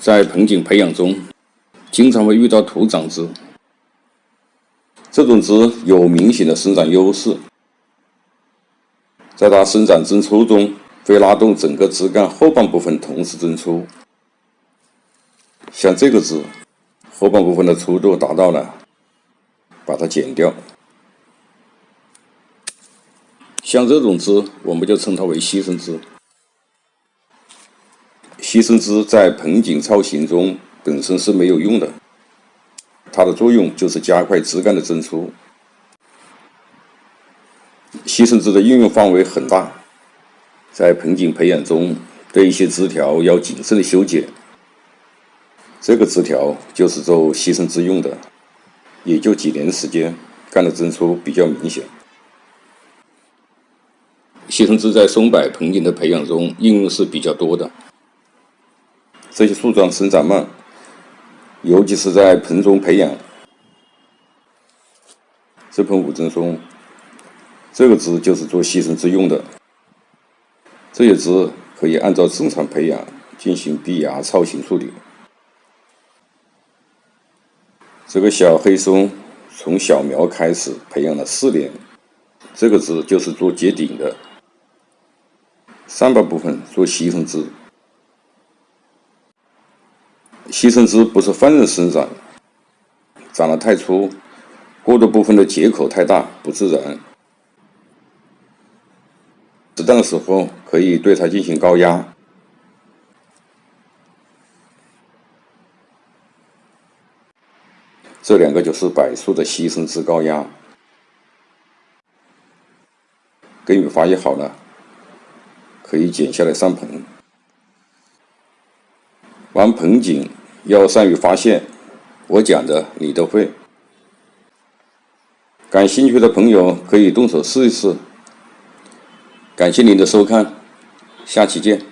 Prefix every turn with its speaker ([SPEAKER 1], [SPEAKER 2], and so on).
[SPEAKER 1] 在盆景培养中，经常会遇到徒长枝。这种枝有明显的生长优势，在它生长增出中，会拉动整个枝干后半部分同时增出。像这个枝，后半部分的粗度达到了，把它剪掉。像这种枝，我们就称它为牺牲枝。牺牲枝在盆景造型中本身是没有用的，它的作用就是加快枝干的增出。牺牲枝的应用范围很大，在盆景培养中，对一些枝条要谨慎的修剪。这个枝条就是做牺牲枝用的，也就几年时间，干的增出比较明显。牺牲枝在松柏盆景的培养中应用是比较多的。这些树桩生长慢，尤其是在盆中培养。这盆五针松，这个枝就是做牺牲枝用的。这些枝可以按照正常培养进行闭芽操型处理。这个小黑松从小苗开始培养了4年，这个枝就是做结顶的，上半部分做牺牲枝。牺牲枝不是放任生长，长得太粗，过渡部分的结口太大，不自然。适当的时候可以对它进行高压。这2个就是柏树的牺牲枝高压。根与发育好了，可以剪下来上盆。玩盆景要善于发现，我讲的你都会。感兴趣的朋友可以动手试一试。感谢您的收看，下期见。